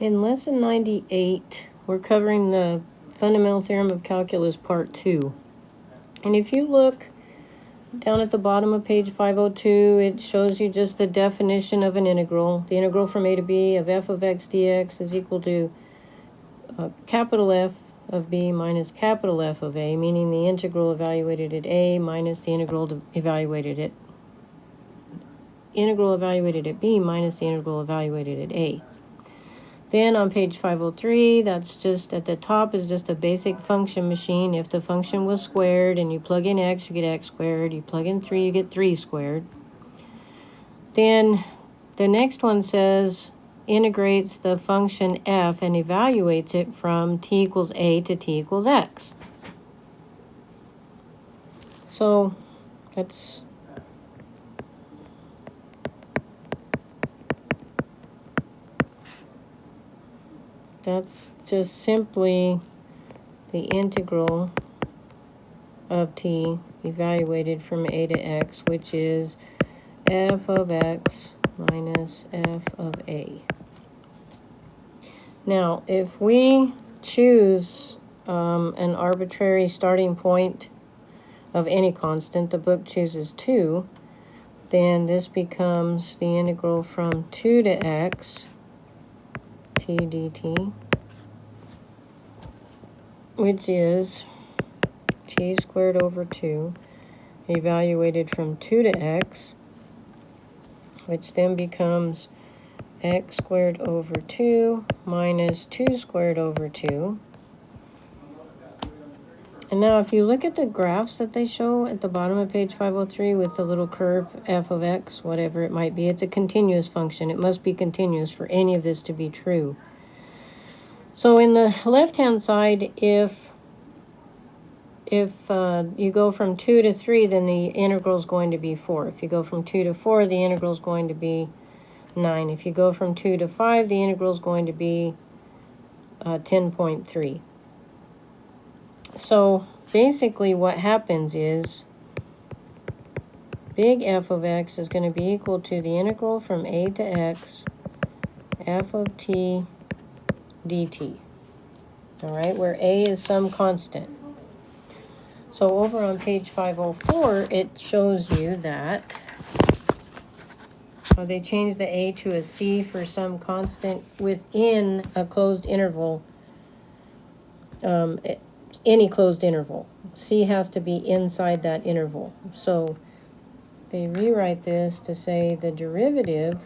In lesson 98, we're covering the fundamental theorem of calculus part 2. And if you look down at the bottom of page 502, it shows you just the definition of an integral. The integral from a to b of f of x dx is equal to capital F of b minus capital F of a, meaning the integral evaluated at a minus the integral evaluated at b minus the integral evaluated at a. Then on page 503, that's just at the top is just a basic function machine. If the function was squared and you plug in x, you get x squared. You plug in 3, you get 3 squared. Then the next one says integrates the function f and evaluates it from t equals a to t equals x. So that's just simply the integral of t evaluated from a to x, which is f of x minus f of a. Now, if we choose an arbitrary starting point of any constant, the book chooses 2, then this becomes the integral from 2 to x t dt, which is t squared over 2 evaluated from 2 to x, which then becomes x squared over 2 minus 2 squared over 2. And now if you look at the graphs that they show at the bottom of page 503 with the little curve f of x, whatever it might be, it's a continuous function. It must be continuous for any of this to be true. So in the left-hand side, if you go from 2 to 3, then the integral is going to be 4. If you go from 2 to 4, the integral is going to be 9. If you go from 2 to 5, the integral is going to be 10.3. So basically what happens is big F of x is going to be equal to the integral from a to x f of t dt. All right, where a is some constant. So over on page 504, it shows you that they changed the a to a c for some constant within a closed interval. Any closed interval. C has to be inside that interval. So they rewrite this to say the derivative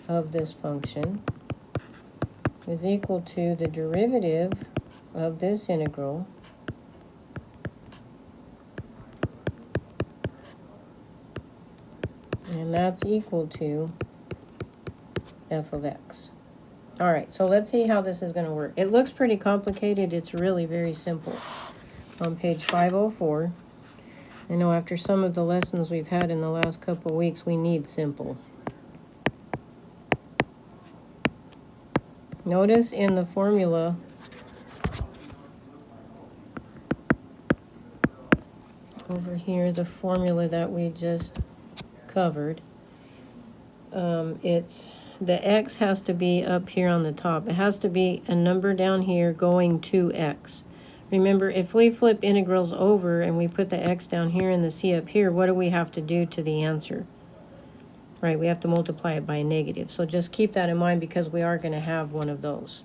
of this function is equal to the derivative of this integral and that's equal to f of x. All right, so let's see how this is going to work. It looks pretty complicated. It's really very simple. On page 504, I know after some of the lessons we've had in the last couple of weeks, we need simple. Notice in the formula, over here, the formula that we just covered, the x has to be up here on the top. It has to be a number down here going to x. Remember, if we flip integrals over and we put the x down here and the c up here, what do we have to do to the answer? Right, we have to multiply it by a negative. So just keep that in mind because we are going to have one of those.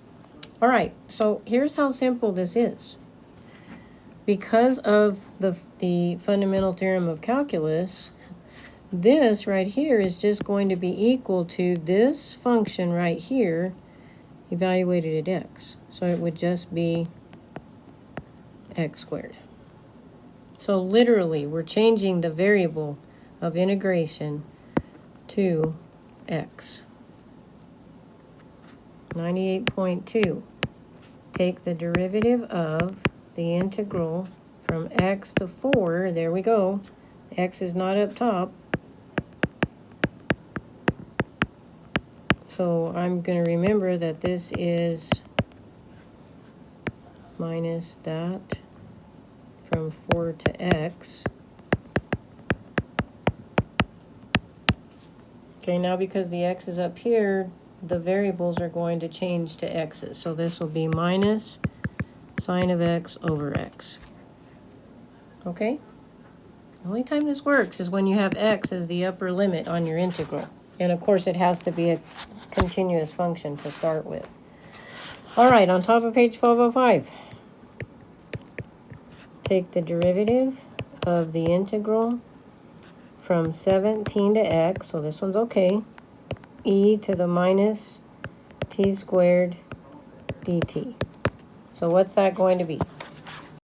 All right, so here's how simple this is. Because of the fundamental theorem of calculus, this right here is just going to be equal to this function right here evaluated at x. So it would just be x squared. So literally, we're changing the variable of integration to x. 98.2. Take the derivative of the integral from x to 4. There we go. X is not up top. So I'm going to remember that this is minus that from 4 to x. Okay, now because the x is up here, the variables are going to change to x's. So this will be minus sine of x over x. Okay? The only time this works is when you have x as the upper limit on your integral. And of course it has to be a continuous function to start with. All right, on top of page 1205. Take the derivative of the integral from 17 to x, so this one's okay, e to the minus t squared dt. So what's that going to be?